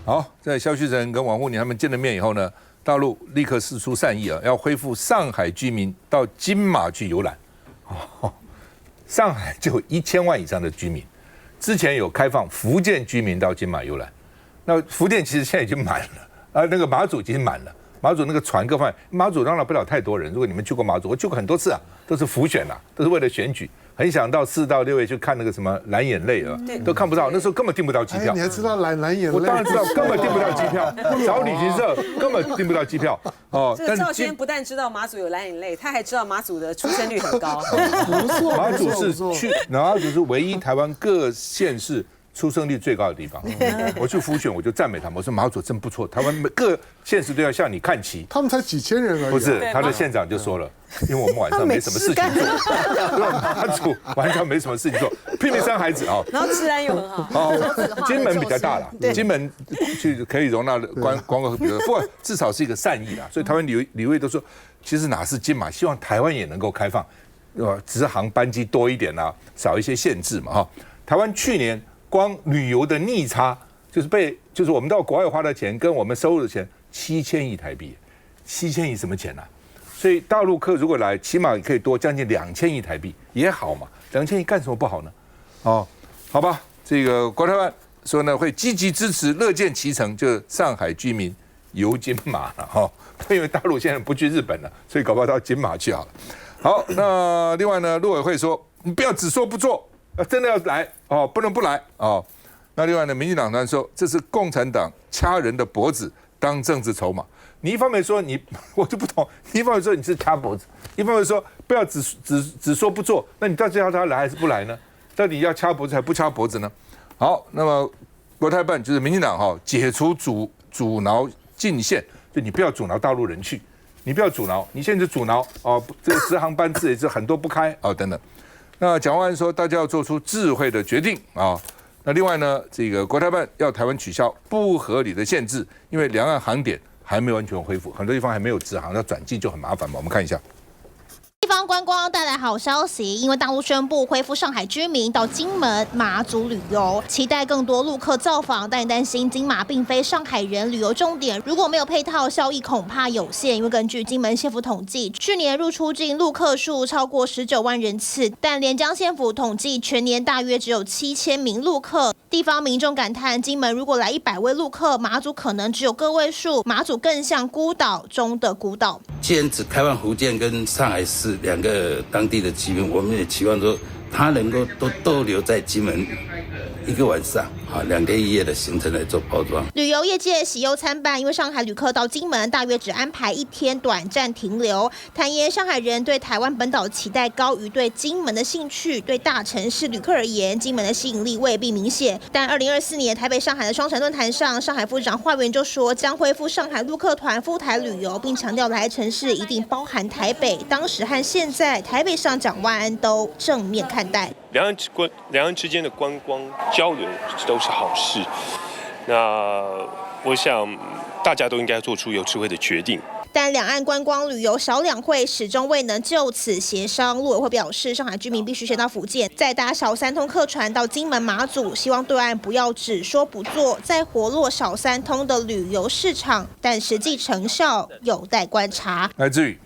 好，在萧旭晨跟王沪宁他们见了面以后呢，大陆立刻释出善意啊，要恢复上海居民到金马去游览。上海就有1000万以上的居民，之前有开放福建居民到金马游览，那福建其实现在已经满了，那个马祖已经满了。马祖那个船各方面，马祖当然不了太多人。如果你们去过马祖，我去过很多次啊，都是浮选啊，都是为了选举。很想到4到6月去看那个什么蓝眼泪啊，都看不到，那时候根本订不到机票。你还知道蓝眼泪？我当然知道，根本订不到机票，找旅行社根本订不到机票。哦，这个赵先不但知道马祖有蓝眼泪，他还知道马祖的出生率很高。不错，马祖是唯一台湾各县市出生率最高的地方。我去浮选，我就赞美他们，我说马祖真不错，台湾各县市都要向你看齐。他们才几千人而已。不是，他的县长就说了，因为我们晚上没什么事情做，马祖晚上没什么事情做，拼命生孩子啊。然后治安又很好。金门比较大了，金门去可以容纳观光比较，不过至少是一个善意啦。所以台湾旅卫都说，其实哪是金马，希望台湾也能够开放，直航班机多一点啦，少一些限制嘛哈。台湾去年光旅游的逆差就是我们到国外花的钱跟我们收入的钱7000亿台币，7000亿什么钱啊？所以大陆客如果来，起码可以多将近2000亿台币也好嘛，2000亿干什么不好呢？哦，好吧，这个国台办说呢会积极支持，乐见其成，就是上海居民游金马了哈，因为大陆现在不去日本了，所以搞不好到金马去好了。好，那另外呢，陆委会说你不要只说不做。真的要来哦，不能不来哦。那另外呢，民进党团说这是共产党掐人的脖子当政治筹码。你一方面说我就不懂，你一方面说你是掐脖子，一方面说不要只说不做，那你到底要他来还是不来呢？到底要掐脖子还不掐脖子呢？好，那么国台办就是民进党哈，解除阻挠禁限，就你不要阻挠大陆人去，你不要阻挠，你现在就阻挠哦，这个直航班次也是很多不开哦等等。那蒋万安说，大家要做出智慧的决定啊。那另外呢，这个国台办要台湾取消不合理的限制，因为两岸航点还没有完全恢复，很多地方还没有直航，要转机就很麻烦嘛。我们看一下。地方观光带来好消息，因为大陆宣布恢复上海居民到金门、马祖旅游，期待更多陆客造访，但担心金马并非上海人旅游重点，如果没有配套，效益恐怕有限。因为根据金门县府统计，去年入出境陆客数超过19万人次，但连江县府统计全年大约只有7000名陆客。地方民众感叹，金门如果来100位陆客，马祖可能只有个位数，马祖更像孤岛中的孤岛。既然只开放福建跟上海市2个当地的居民，我们也期望说他能够都逗留在金门1个晚上，2天1夜的行程来做包装。旅游业界喜忧参半，因为上海旅客到金门大约只安排1天短暂停留。坦言，上海人对台湾本岛期待高于对金门的兴趣。对大城市旅客而言，金门的吸引力未必明显。但2024年台北、上海的双城论坛上，上海副市长华元就说将恢复上海陆客团赴台旅游，并强调来城市一定包含台北。当时和现在，台北市长蒋万安都正面看待。两岸之间的观光交流都是好事。那我想大家都应该做出有智慧的决定。但两岸观光旅游小两会始终未能就此协商。陆委会表示，上海居民必须先到福建，再搭小3通客船到金门、马祖，希望对岸不要只说不做，再活络小3通的旅游市场。但实际成效有待观察。来自于。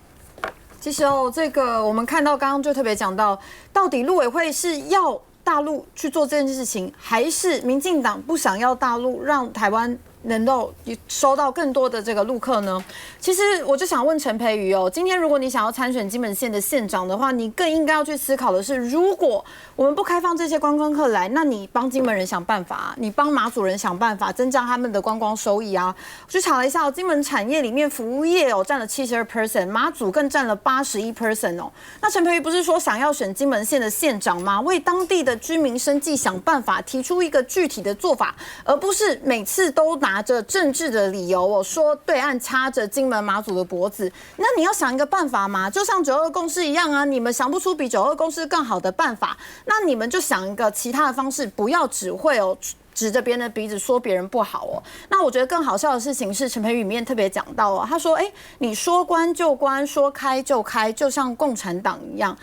其实这个我们看到刚刚就特别讲到，到底陆委会是要大陆去做这件事情，还是民进党不想要大陆让台湾能够收到更多的这个陆客呢？其实我就想问陈培瑜今天如果你想要参选金门县的县长的话，你更应该要去思考的是，如果我们不开放这些观光客来，那你帮金门人想办法，你帮马祖人想办法，增加他们的观光收益啊。我去查了一下金门产业里面服务业占了72%，马祖更占了81%哦。那陈培瑜不是说想要选金门县的县长吗？为当地的居民生计想办法，提出一个具体的做法，而不是每次都拿着政治的理由说对岸掐着金门马祖的脖子。那你要想一个办法嘛，就像9·2共识一样啊，你们想不出比9·2共识更好的办法，那你们就想一个其他的方式，不要只会指着别人的鼻子说别人不好那我觉得更好笑的事情是，陈培瑜里面特别讲到他说，你说关就关，说开就开，就像共产党一样。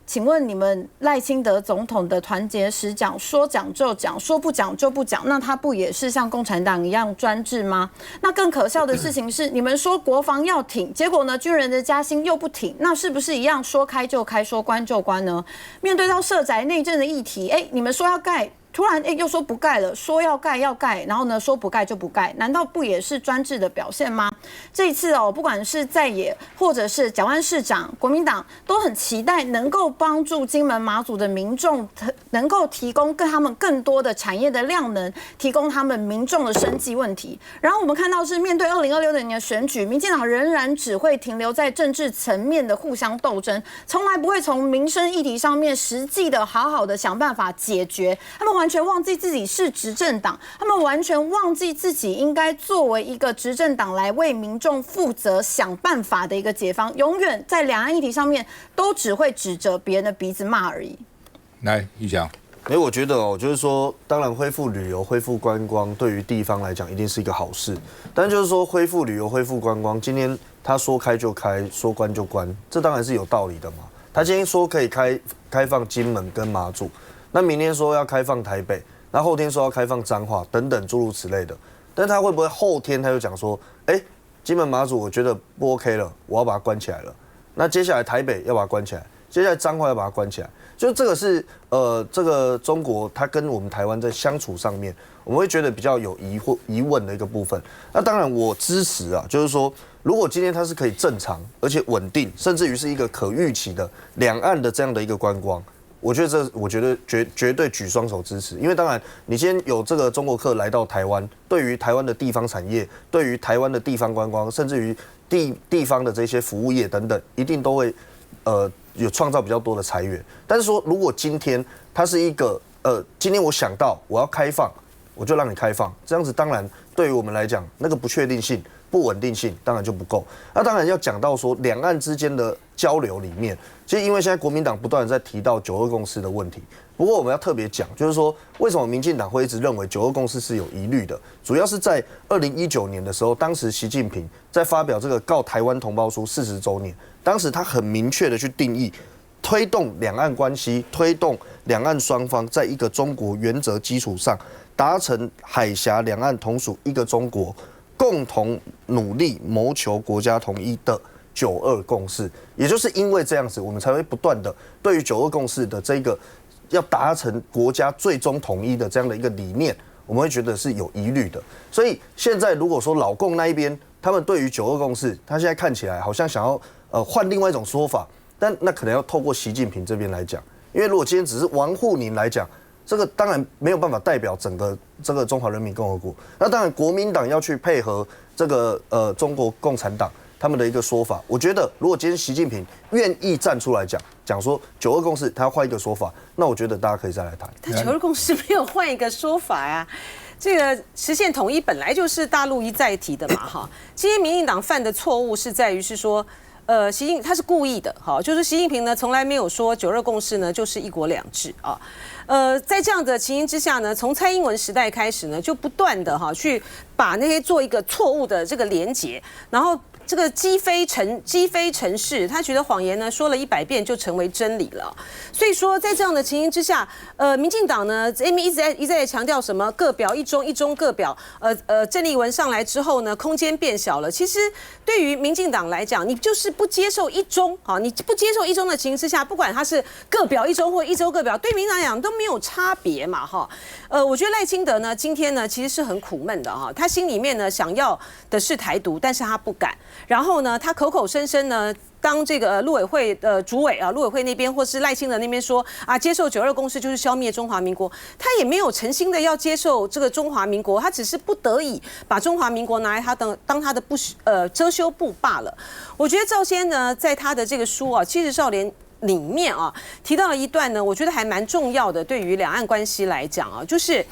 请问你们赖清德总统的团结时讲，说讲就讲，说不讲就不讲，那他不也是像共产党一样专制吗？那更可笑的事情是，你们说国防要挺，结果呢，军人的加薪又不挺，那是不是一样说开就开，说关就关呢？面对到社宅内政的议题，你们说要盖。突然又说不盖了，说要盖要盖，然后呢说不盖就不盖，难道不也是专制的表现吗？这一次不管是在野或者是蒋万市长，国民党都很期待能够帮助金门马祖的民众，能够提供他们更多的产业的量能，提供他们民众的生计问题。然后我们看到是面对2026年的选举，民进党仍然只会停留在政治层面的互相斗争，从来不会从民生议题上面实际的好好的想办法解决。他们完全忘记自己是执政党，他们完全忘记自己应该作为一个执政党来为民众负责、想办法的一个解方，永远在两岸议题上面都只会指着别人的鼻子骂而已。来，玉祥，我觉得就是说，当然恢复旅游、恢复观光，对于地方来讲一定是一个好事。但就是说，恢复旅游、恢复观光，今天他说开就开，说关就关，这当然是有道理的嘛。他今天说可以开放金门跟马祖，那明天说要开放台北。那后天说要开放彰化等等诸如此类的，但他会不会后天他就讲说，金门马祖我觉得不 OK 了，我要把它关起来了。那接下来台北要把它关起来，接下来彰化要把它关起来，就这个是这个中国它跟我们台湾在相处上面，我们会觉得比较有疑问的一个部分。那当然我支持啊，就是说如果今天它是可以正常而且稳定，甚至于是一个可预期的两岸的这样的一个观光。我觉得绝对举双手支持，因为当然你今天有这个中国客来到台湾，对于台湾的地方产业，对于台湾的地方观光，甚至于地方的这些服务业等等，一定都会有创造比较多的财源。但是说如果今天它是一个今天我想到我要开放，我就让你开放，这样子当然对于我们来讲，那个不确定性、不稳定性当然就不够。那当然要讲到说两岸之间的交流里面，其实因为现在国民党不断的在提到9·2共识的问题，不过我们要特别讲，就是说为什么民进党会一直认为9·2共识是有疑虑的，主要是在2019年的时候，当时习近平在发表这个告台湾同胞书40周年，当时他很明确的去定义。推动两岸关系，推动两岸双方在一个中国原则基础上，达成海峡两岸同属一个中国，共同努力谋求国家统一的9·2共识。也就是因为这样子，我们才会不断的对于9·2共识的这个要达成国家最终统一的这样的一个理念，我们会觉得是有疑虑的。所以现在如果说老共那一边，他们对于9·2共识，他现在看起来好像想要换另外一种说法。但那可能要透过习近平这边来讲，因为如果今天只是王沪宁来讲，这个当然没有办法代表整个这个中华人民共和国。那当然国民党要去配合这个中国共产党他们的一个说法，我觉得如果今天习近平愿意站出来讲说9·2共识，他要换一个说法，那我觉得大家可以再来谈。但9·2共识没有换一个说法呀。这个实现统一本来就是大陆一再提的嘛，哈。今天民进党犯的错误是在于是说。习近他是故意的，哈，就是习近平呢从来没有说9·2共识呢就是1国2制啊，在这样的情形之下呢，从蔡英文时代开始呢，就不断的去把那些做一个错误的这个连结，然后这个积非成是，他觉得谎言呢说了100遍就成为真理了，所以说在这样的情形之下，民进党呢一直在强调什么各表一中，一中各表，郑丽文上来之后呢，空间变小了。其实对于民进党来讲，你就是不接受一中啊，你不接受一中的情形之下，不管他是各表一中或一中各表，对民进党来讲都没有差别嘛，哈。我觉得赖清德呢今天呢其实是很苦闷的哈，他心里面呢想要的是台独，但是他不敢。然后呢，他口口声声呢，当这个陆委会的主委啊，陆委会那边或是赖清德那边说啊，接受9·2共识就是消灭中华民国，他也没有诚心的要接受这个中华民国，他只是不得已把中华民国拿来当他的遮羞布罢了。我觉得赵先呢，在他的这个书啊《70少年》里面啊，提到了一段呢，我觉得还蛮重要的。对于两岸关系来讲啊，就是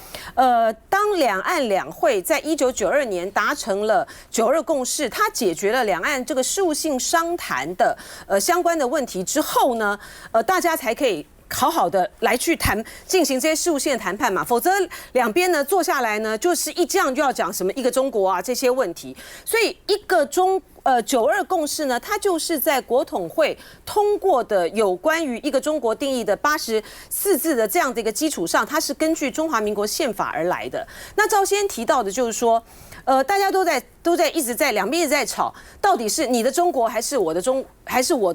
当两岸两会在1992年达成了9·2共识，它解决了两岸这个事务性商谈的相关的问题之后呢，大家才可以好好的来去进行这些事务性的谈判嘛，否则两边呢坐下来呢，就是一这样就要讲什么一个中国啊这些问题，所以92共识呢，它就是在国统会通过的有关于一个中国定义的84字的这样的一个基础上，它是根据中华民国宪法而来的。那赵先提到的就是说，大家都在一直在两边一直在吵，到底是你的中国还是我的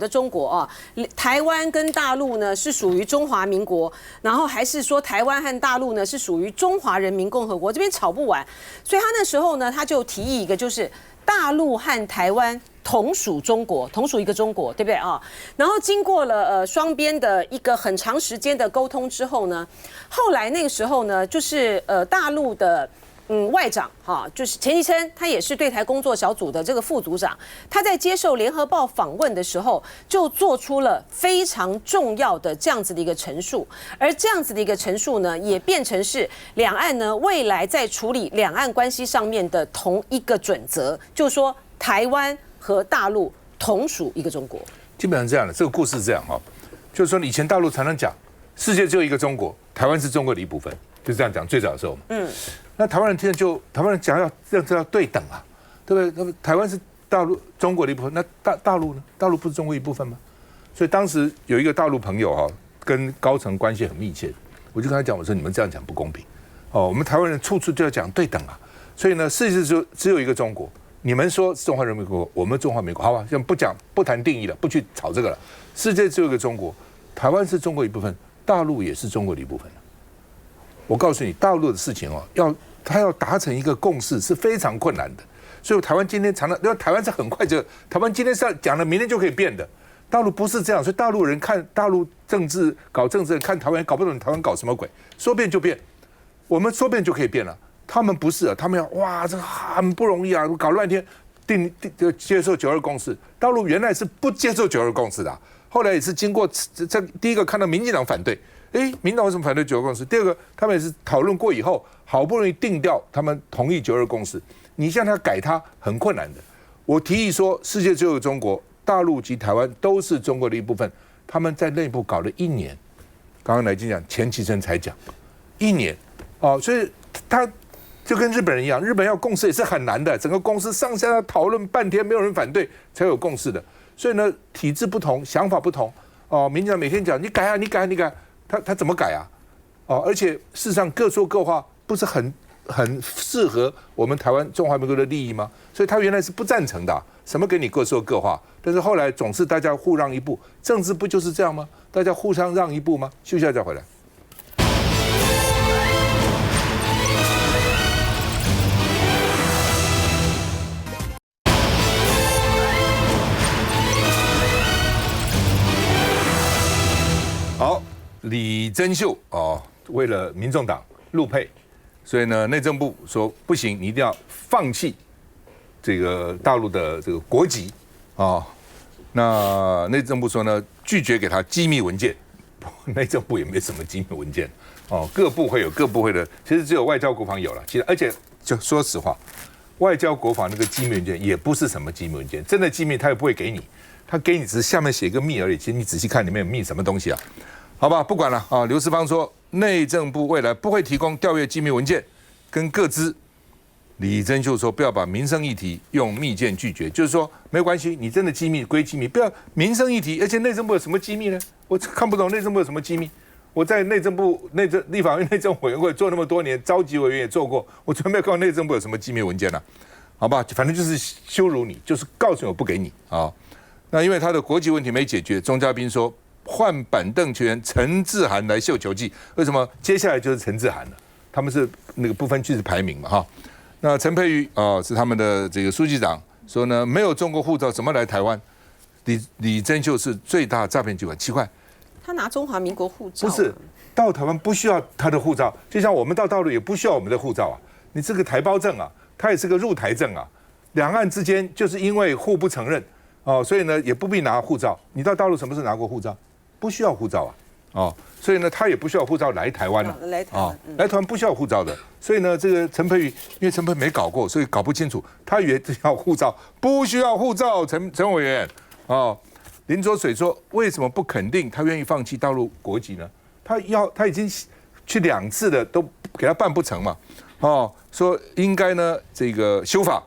中国啊？台湾跟大陆呢是属于中华民国，然后还是说台湾和大陆呢是属于中华人民共和国？这边吵不完，所以他那时候呢他就提议一个，就是大陆和台湾同属中国，同属一个中国，对不对啊？然后经过了双边的一个很长时间的沟通之后呢，后来那个时候呢，就是大陆的外长哈，就是钱其琛，他也是对台工作小组的这个副组长，他在接受联合报访问的时候，就做出了非常重要的这样子的一个陈述，而这样子的一个陈述呢，也变成是两岸呢未来在处理两岸关系上面的同一个准则，就是说台湾和大陆同属一个中国。基本上这样的，这个故事是这样哈，就是说以前大陆常常讲世界只有一个中国，台湾是中国的一部分，就这样讲。最早的时候，那台湾人听着台湾人讲要对等啊，对不对？那么台湾是大陆中国的一部分，那大陆呢？大陆不是中国一部分吗？所以当时有一个大陆朋友哈，跟高层关系很密切，我就跟他讲，我说你们这样讲不公平哦，我们台湾人处处就要讲对等啊，所以呢，世界只有一个中国。你们说中华人民共和国，我们中华民国，好吧，现在不谈定义了，不去吵这个了。世界只有一个中国，台湾是中国一部分，大陆也是中国的一部分。我告诉你，大陆的事情哦，他要达成一个共识是非常困难的。所以台湾今天常常，因为台湾是很快就，台湾今天上讲了，明天就可以变的。大陆不是这样，所以大陆人看大陆搞政治，看台湾搞不懂台湾搞什么鬼，说变就变。我们说变就可以变了。他们不是啊，他们要哇，这很不容易啊，搞乱天接受92共识。大陆原来是不接受92共识的、啊，后来也是经过这第一个看到民进党反对，民进党为什么反对92共识？第二个，他们也是讨论过以后，好不容易定掉，他们同意92共识。你像他改它很困难的。我提议说，世界只有中国，大陆及台湾都是中国的一部分。他们在内部搞了1年，刚刚来讲钱其琛才讲1年哦，所以他。就跟日本人一样，日本要共识也是很难的，整个公司上下要讨论半天，没有人反对才有共识的。所以呢，体制不同，想法不同哦。民进党每天讲你改啊，你改，他怎么改啊？哦，而且事实上各说各话，不是很适合我们台湾中华民国的利益吗？所以他原来是不赞成的、啊，什么给你各说各话。但是后来总是大家互让一步，政治不就是这样吗？大家互相让一步吗？休息一下再回来。好，李珍秀哦，为了民众党陆配，所以呢，内政部说不行，你一定要放弃这个大陆的这个国籍啊。那内政部说呢，拒绝给他机密文件。内政部也没什么机密文件哦，各部会有各部会的，其实只有外交国防有了。其实而且就说实话，外交国防那个机密文件也不是什么机密文件，真的机密他也不会给你。他给你只是下面写一个密而已，其实你仔细看里面有密什么东西啊？好吧，不管了啊。刘世芳说，内政部未来不会提供调阅机密文件跟个资。李珍秀说，不要把民生议题用密件拒绝，就是说没关系，你真的机密归机密，不要民生议题。而且内政部有什么机密呢？我看不懂内政部有什么机密。我在内政部立法院内政委员会做那么多年，召集委员也做过，我从来没有看到内政部有什么机密文件啊。好吧，反正就是羞辱你，就是告诉你我不给你啊。那因为他的国籍问题没解决，钟嘉宾说换板凳球员陈志涵来秀球技，为什么？接下来就是陈志涵了，他们是那个不分区的排名嘛哈。那陈佩瑜是他们的这个书记长说呢，没有中国护照怎么来台湾？李珍秀是最大诈骗集团，奇怪，他拿中华民国护照，不是到台湾不需要他的护照，就像我们到大陆也不需要我们的护照啊，你这个台胞证啊，它也是个入台证啊，两岸之间就是因为互不承认。哦，所以呢也不必拿护照。你到大陆什么时候拿过护照？不需要护照啊。哦，所以呢他也不需要护照来台湾了。来台湾，来台湾不需要护照的。所以呢，这个陈佩瑜，因为陈佩没搞过，所以搞不清楚。他以为要护照，不需要护照。陈委员，哦，林卓水说，为什么不肯定他愿意放弃大陆国籍呢？他已经去2次了，都给他办不成嘛。哦，说应该呢这个修法。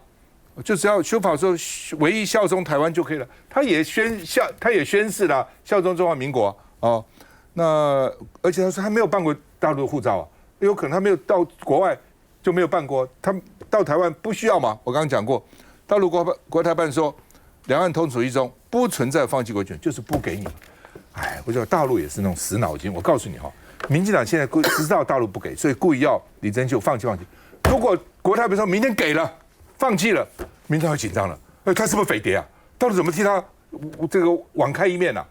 就只要修法说唯一效忠台湾就可以了。他也宣誓了效忠中华民国哦。那而且他说他没有办过大陆护照啊，有可能他没有到国外就没有办过，他到台湾不需要嘛？我刚刚讲过，大陆国台办说两岸同处一中不存在放弃国权，就是不给你。哎，我觉得大陆也是那种死脑筋。我告诉你哈，民进党现在知道大陆不给，所以故意要李珍秀放弃。如果国台办说明天给了，放弃了，民进党会紧张了。他是不是匪谍啊？到底怎么替他这个网开一面啊？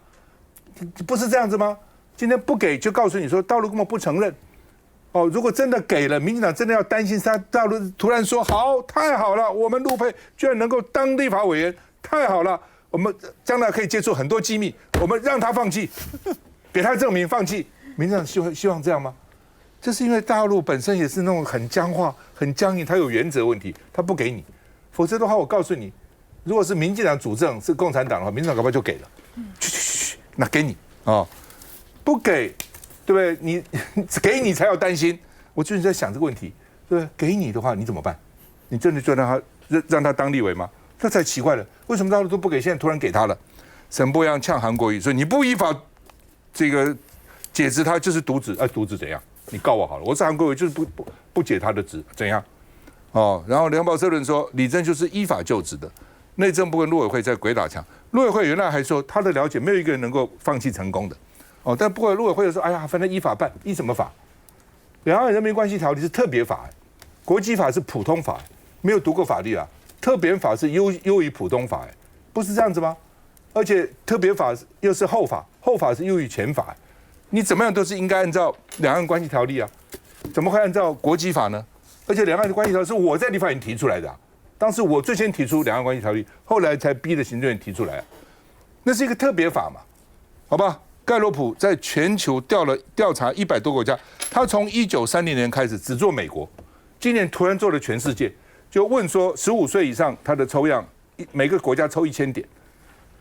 不是这样子吗？今天不给就告诉你说大陆根本不承认。哦，如果真的给了，民进党真的要担心大陆突然说好，太好了，我们陆配居然能够当立法委员，太好了，我们将来可以接触很多机密，我们让他放弃，给他证明放弃。民进党希望这样吗？这是因为大陆本身也是那种很僵化、很僵硬，它有原则问题，它不给你。否则的话，我告诉你，如果是民进党主政，是共产党的话，民进党搞不好就给了，那给你哦，不给，对不对？你给你才要担心。我最近在想这个问题，对不对？给你的话，你怎么办？你真的就让他当立委吗？那才奇怪了，为什么大陆都不给，现在突然给他了？沈波阳呛韩国瑜说：“你不依法这个解职他，就是渎职，渎职怎样？你告我好了，我是韩国瑜，就是不解他的职，怎样？哦，然后联合报社论说，李珍就是依法就职的，内政部跟陆委会在鬼打墙。陆委会原来还说他的了解没有一个人能够放弃成功的，哦，但不过陆委会说，哎呀，反正依法办，依什么法？两岸人民关系条例是特别法，国际法是普通法，没有读过法律啊，特别法是优于普通法，不是这样子吗？而且特别法又是后法，后法是优于前法，你怎么样都是应该按照两岸关系条例啊，怎么会按照国际法呢？而且两岸的关系条例是我在立法院提出来的，当时我最先提出两岸关系条例，后来才逼着行政院提出来，那是一个特别法嘛，好吧？盖洛普在全球调查100多个国家，他从1930年开始只做美国，今年突然做了全世界，就问说15岁以上他的抽样，每个国家抽1000点，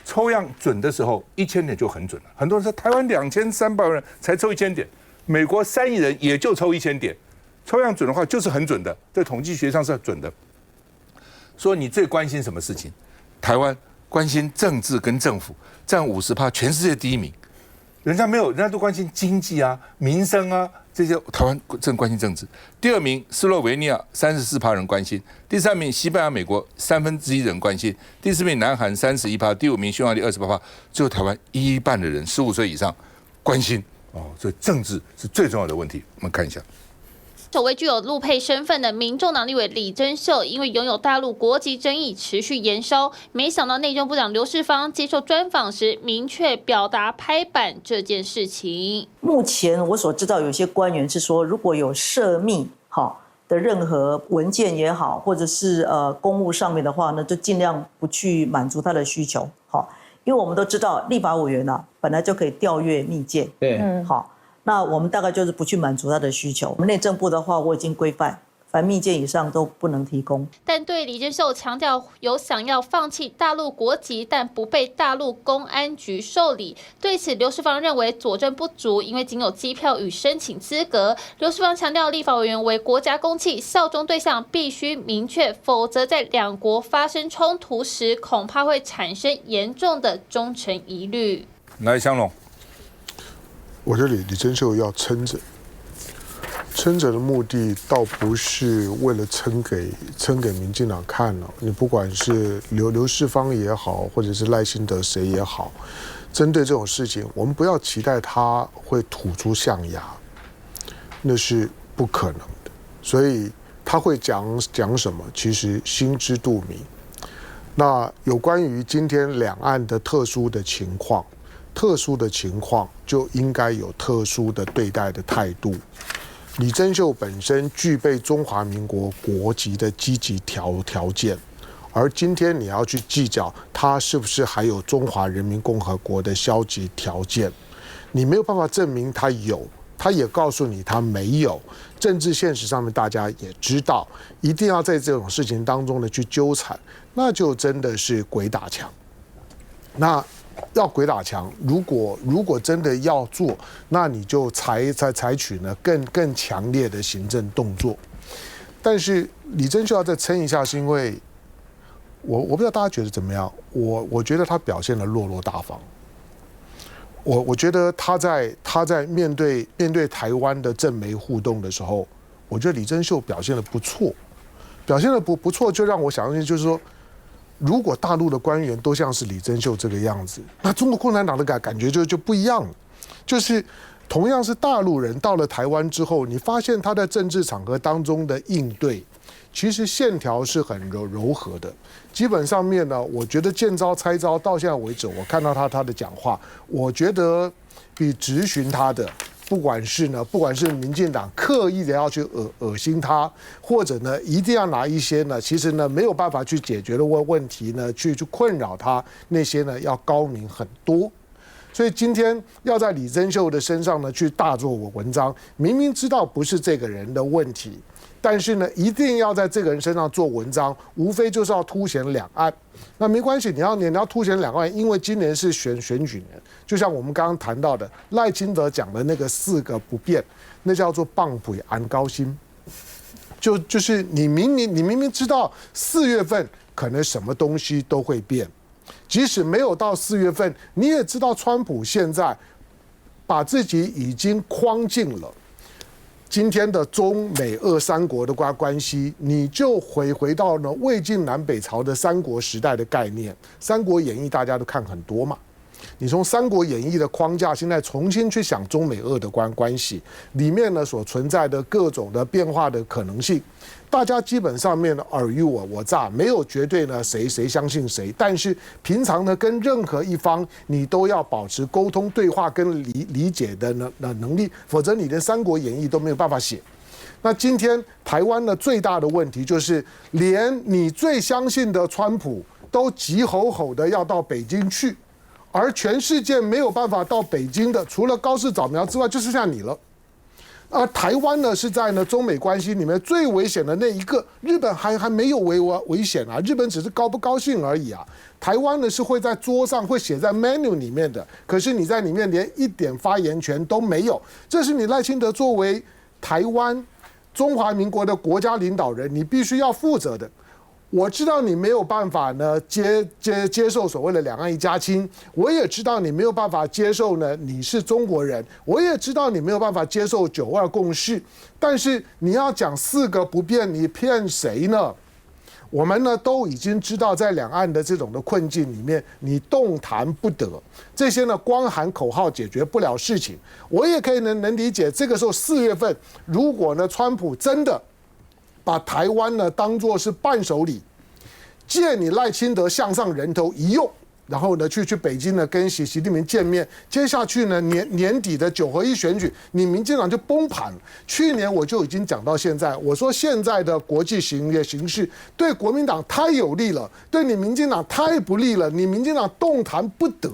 抽样准的时候1000点就很准了。很多人说台湾2300万人才抽1000点，美国3亿人也就抽1000点。抽样准的话就是很准的，在统计学上是准的。说你最关心什么事情？台湾关心政治跟政府，占50%，全世界第一名。人家没有，人家都关心经济啊、民生啊这些。台湾正关心政治。第2名斯洛维尼亚34%人关心，第3名西班牙、美国1/3人关心，第4名南韩31%，第5名匈牙利28%，只有台湾1半的人15岁以上关心哦。所以政治是最重要的问题。我们看一下。首位具有陆配身份的民众党立委李珍秀，因为拥有大陆国籍争议持续延烧，没想到内政部长刘世芳接受专访时，明确表达拍板这件事情。目前我所知道，有些官员是说，如果有涉密的任何文件也好，或者是公务上面的话呢，就尽量不去满足他的需求。因为我们都知道，立法委员本来就可以调阅密件，对，那我们大概就是不去满足他的需求。我们内政部的话，我已经规范，凡密件以上都不能提供。但对李珍秀强调有想要放弃大陆国籍，但不被大陆公安局受理。对此，刘世芳认为佐证不足，因为仅有机票与申请资格。刘世芳强调，立法委员为国家公器，效忠对象必须明确，否则在两国发生冲突时，恐怕会产生严重的忠诚疑虑。来，香龙。我觉得李珍秀要撑着，撑着的目的倒不是为了撑给民进党看了。你不管是刘世芳也好，或者是赖清德谁也好，针对这种事情，我们不要期待他会吐出象牙，那是不可能的。所以他会讲什么，其实心知肚明。那有关于今天两岸的特殊的情况就应该有特殊的对待的态度。李珍秀本身具备中华民国国籍的积极条件，而今天你要去计较他是不是还有中华人民共和国的消极条件，你没有办法证明他有，他也告诉你他没有。政治现实上面大家也知道，一定要在这种事情当中呢去纠缠，那就真的是鬼打墙。那要鬼打墙，如果真的要做，那你就采取呢更强烈的行政动作。但是李珍秀要再撑一下，是因为我不知道大家觉得怎么样，我觉得他表现得落落大方。我觉得他在面对台湾的政媒互动的时候，我觉得李珍秀表现得不错，表现得不错，就让我想到就是说，如果大陆的官员都像是李珍秀这个样子，那中国共产党的感觉就不一样了。就是同样是大陆人，到了台湾之后，你发现他在政治场合当中的应对，其实线条是很柔和的。基本上面呢，我觉得见招拆招，到现在为止，我看到他的讲话，我觉得比质询他的，不管是民进党刻意的要去恶心他，或者呢一定要拿一些呢其实呢没有办法去解决的问题呢去困扰他，那些呢要高明很多。所以今天要在李珍秀的身上呢去大做文章，明明知道不是这个人的问题，但是呢一定要在这个人身上做文章，无非就是要凸显两岸。那没关系，你要凸显两岸，因为今年是选举年，就像我们刚刚谈到的赖清德讲的那个4个不变，那叫做棒腿安高薪。就是你明明知道4月份可能什么东西都会变。即使没有到4月份，你也知道川普现在把自己已经框进了今天的中美俄三国的关系，你就回到呢魏晋南北朝的三国时代的概念。《三国演义》大家都看很多嘛，你从《三国演义》的框架，现在重新去想中美俄的关系里面呢所存在的各种的变化的可能性。大家基本上面尔虞我诈，没有绝对呢谁相信谁，但是平常呢跟任何一方你都要保持沟通对话跟理解的能力，否则你连《三国演义》都没有办法写。那今天台湾呢最大的问题就是，连你最相信的川普都急吼吼的要到北京去，而全世界没有办法到北京的，除了高市早苗之外，就剩下你了。而台湾呢是在呢中美关系里面最危险的那一个，日本还没有危险啊，日本只是高不高兴而已啊。台湾呢是会在桌上会写在 menu 里面的，可是你在里面连一点发言权都没有，这是你赖清德作为台湾中华民国的国家领导人，你必须要负责的。我知道你没有办法呢接受所谓的两岸一家亲，我也知道你没有办法接受呢你是中国人，我也知道你没有办法接受9·2共识，但是你要讲4个不变，你骗谁呢？我们呢都已经知道，在两岸的这种的困境里面，你动弹不得，这些呢光喊口号解决不了事情。我也可以能理解，这个时候4月份，如果呢川普真的把台湾呢当作是伴手礼，借你赖清德向上人头一用，然后呢去北京呢跟习近平见面，接下去呢年底的9合1选举，你民进党就崩盘了。去年我就已经讲到现在，我说现在的国际形势对国民党太有利了，对你民进党太不利了，你民进党动弹不得。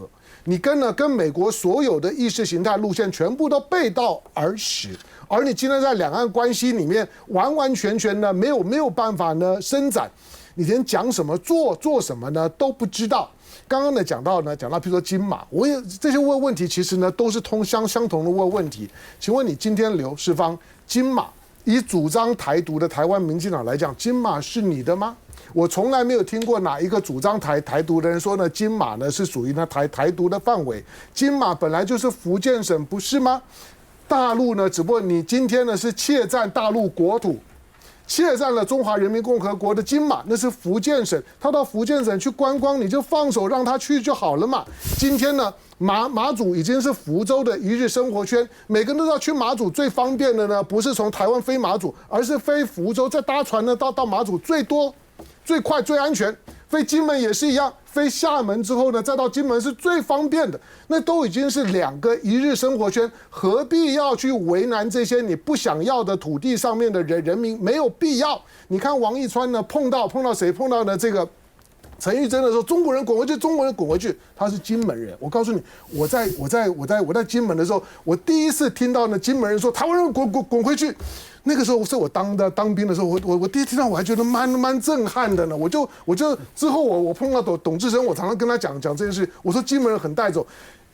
你跟美国所有的意识形态路线全部都背道而驰，而你今天在两岸关系里面完全呢没有办法呢伸展，你连讲什么做什么呢都不知道。刚刚呢讲到譬如说金马，我也这些问题其实呢都是相同的问题。请问你今天刘世芳，金马以主张台独的台湾民进党来讲，金马是你的吗？我从来没有听过哪一个主张台独的人说呢，金马呢是属于呢台独的范围。金马本来就是福建省，不是吗？大陆呢，只不过你今天呢是窃占大陆国土，窃占了中华人民共和国的金马，那是福建省，他到福建省去观光，你就放手让他去就好了嘛。今天呢，马祖已经是福州的一日生活圈，每个人都知道去马祖最方便的呢，不是从台湾飞马祖，而是飞福州，再搭船呢到马祖最多、最快、最安全。飞金门也是一样，飞厦门之后呢，再到金门是最方便的。那都已经是2个一日生活圈，何必要去为难这些你不想要的土地上面的人民？没有必要。你看王一川呢，碰到谁？碰到呢这个陈玉珍的时候，中国人滚回去，中国人滚回去。他是金门人，我告诉你，我在金门的时候，我第一次听到呢金门人说台湾人滚回去。那个时候是我当兵的时候，我第一听到我还觉得蛮震撼的呢。我就之后我碰到董志生，我常常跟他讲这件事。我说金门人很带走，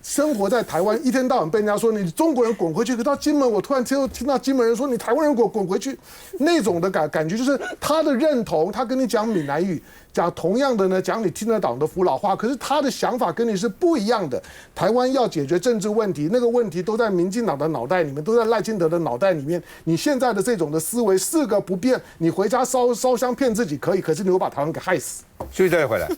生活在台湾，一天到晚被人家说你中国人滚回去，可到金门，我突然听到金门人说你台湾人滚回去，那种的感觉就是他的认同，他跟你讲闽南语，讲同样的呢，讲你听得懂的福佬话，可是他的想法跟你是不一样的。台湾要解决政治问题，那个问题都在民进党的脑袋里面，都在赖清德的脑袋里面。你现在的这种的思维4个不变，你回家烧香骗自己可以，可是你会把台湾给害死。休息再回来。